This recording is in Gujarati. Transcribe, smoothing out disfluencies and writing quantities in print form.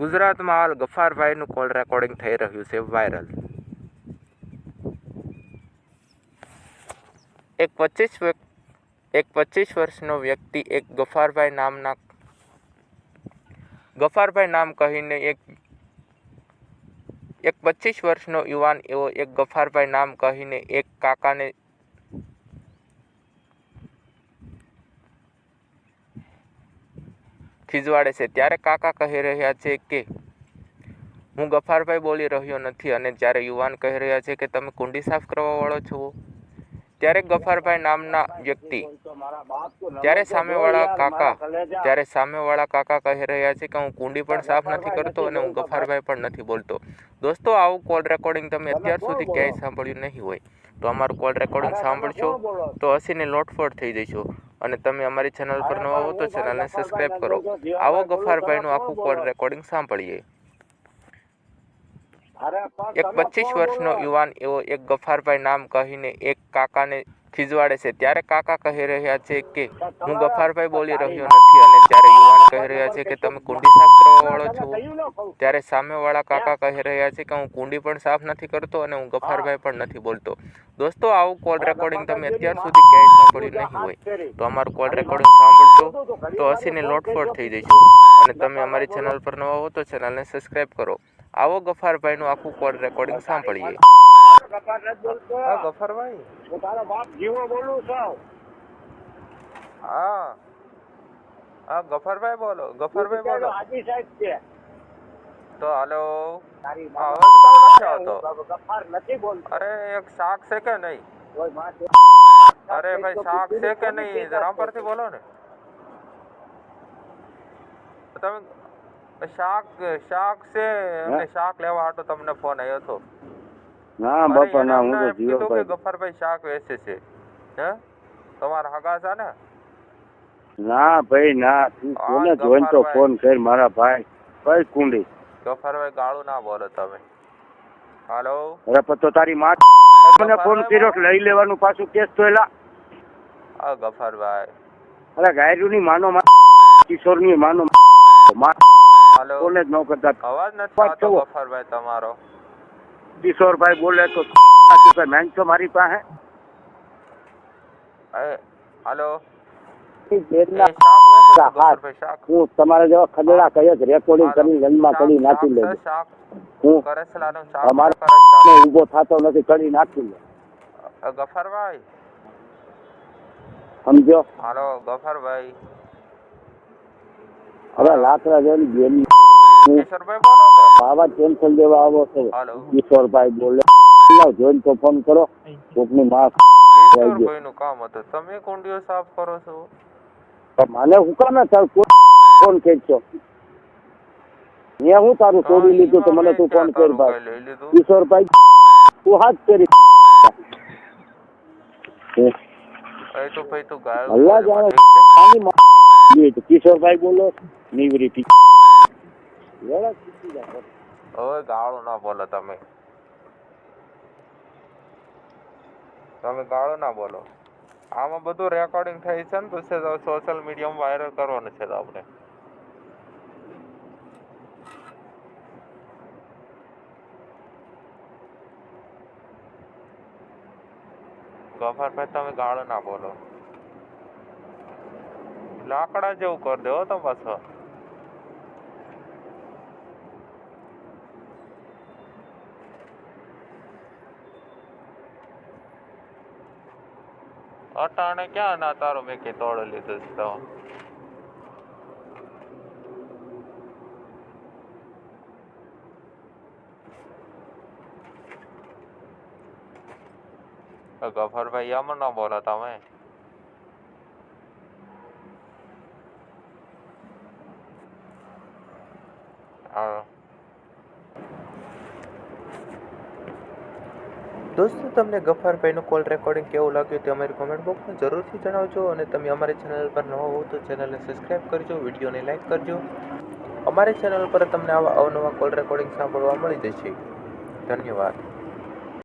ગુજરાતમાં હાલ ગફારભાઈનું કોલ રેકોર્ડિંગ થઈ રહ્યું છે વાયરલ. એક 25 વર્ષનો વ્યક્તિ ગફારભાઈ નામ કહીને એક 25 વર્ષનો યુવાન એવો એક ગફારભાઈ નામ કહીને એક કાકાને ખીજવાડે છે. ત્યારે કાકા કહી રહ્યા છે કે હું ગફારભાઈ બોલી રહ્યો નથી, અને જ્યારે યુવાન કહી રહ્યા છે કે તમે કુંડી સાફ કરવા વાળો છો, ત્યારે ગફારભાઈ નામના વ્યક્તિ ત્યારે સામેવાળા કાકા કહી રહ્યા છે કે હું કુંડી પણ સાફ નથી કરતો અને હું ગફારભાઈ પણ નથી બોલતો. દોસ્તો, આવું કોલ રેકોર્ડિંગ તમે અત્યાર સુધી ક્યાંય સાંભળ્યું નહીં હોય, તો અમારું કોલ રેકોર્ડિંગ સાંભળશો તો હસીને લોટફોટ થઈ જશો. અને તમે અમારી ચેનલ પર નવા હો તો ચેનલને સબસ્ક્રાઇબ કરો. આવો ગફારભાઈનું આખું કોલ રેકોર્ડિંગ સાંભળીએ. એક 25 વર્ષનો યુવાન એવો એક ગફારભાઈ નામ કહીને એક કાકાને ખીજવાડે છે. ત્યારે કાકા કહી રહ્યા છે કે હું ગફારભાઈ બોલી રહ્યો નથી, અને જ્યારે યુવાન કહી રહ્યા છે કે તમે કુંડી સાફ કરવા વાળો છો, ત્યારે સામેવાળા કાકા કહી રહ્યા છે કે હું કુંડી પણ સાફ નથી કરતો અને હું ગફારભાઈ પણ નથી બોલતો. દોસ્તો, આવું કોલ રેકોર્ડિંગ તમે અત્યાર સુધી ક્યાંય સાંભળ્યું નહીં હોય, તો અમારું કોલ રેકોર્ડિંગ સાંભળશો તો હસીને લોટફોટ થઈ જશો. અને તમે અમારી ચેનલ પર નવા હો તો ચેનલને સબસ્ક્રાઇબ કરો. આવો ગફારભાઈનું આખું કોલ રેકોર્ડિંગ સાંભળીએ. ગફારભાઈ, હું તારો બાપ જીવો બોલું છું. હા ગફારભાઈ બોલો. ગફારભાઈ બોલો. હાજી સાહેબ છે. તો હાલો, તારી અવાજ કામ નથી આવતો. ગફાર નથી બોલતો. અરે એક શાક છે કે નહીં? કોઈ માં અરે ભાઈ, શાક છે કે નહીં? રામ પરથી બોલો ને. તમે શાક છે અને શાક લેવા હાટો તમને ફોન આવ્યો હતો. ના બાપા ના, હું તો જીવો કે ગફારભાઈ શાક વેચે છે. હે, તમારા હગા છે ને? ના ભાઈ ના, તું કોને જોઈન તો ફોન કર મારા ભાઈ. કઈ કુંડી? ગફારભાઈ, ગાળું ના બોલો તમે. હાલો. અરે તો તારી માં મને ફોન કર્યો લઈ લેવાનું પાછું કેસ તો એલા. હા ગફારભાઈ. અરે ગાયરું ની માનો કિશોર ની માનો હાલો. કોને જ ન કરતા. અવાજ નથી આવતો ગફારભાઈ તમારો. કિશોરભાઈ બોલે તો મેન છો મારી પાસે. હાલો. હું તમારા જેવા ખદડા કહીએ રેકોર્ડિંગ કરી ગંદમાં કરી નાખી લેજો. હું અમારે ઉભો થતો નથી, કરી નાખી લે ગફારભાઈ. સમજો? હાલો ગફારભાઈ. હવે લાકડા જોઈને બેન કિશોરભાઈ બોલો કે આવા ટેન્શન દેવા આવો છો. કિશોરભાઈ બોલે જોઈને તો ફોન કરો. કોકની માં કિશોરભાઈ નું કામ હતું, તમે કુંડીઓ સાફ કરો છો. મને હું કામ ના ચાલ ફોન કરશો? મેં હું તારું છોડી લીધું તો મને તું ફોન કર ભાઈ. કિશોરભાઈ તું હાથ કરી તો ભાઈ તું ગાળ કિશોરભાઈ બોલો નીવરી. હવે ગાળો ના બોલો તમે. ગાળો ના બોલો. આમાં બધું રેકોર્ડિંગ થઈ છે ને, પછી સોશિયલ મીડિયામાં વાયરલ કરવાનું છે આપણે. ગફારભાઈ, તમે ગાળો ના બોલો. લાકડા જેવું કરી દો તો પાછો. અટાણે ક્યાં ના તારો મેં કે તોડી લીધું છે તો. ગફારભાઈ, એમ ના બોલો તમે. દોસ્તો, તમને ગફારભાઈનું કોલ રેકોર્ડિંગ કેવું લાગ્યું તે અમારી કોમેન્ટ બોક્સમાં જરૂરથી જણાવજો. અને તમે અમારી ચેનલ પર નવા હો તો ચેનલને સબસ્ક્રાઈબ કરજો, વિડીયોને લાઈક કરજો. અમારી ચેનલ પર તમને આવા અવનવા કોલ રેકોર્ડિંગ સાંભળવા મળી જશે. ધન્યવાદ.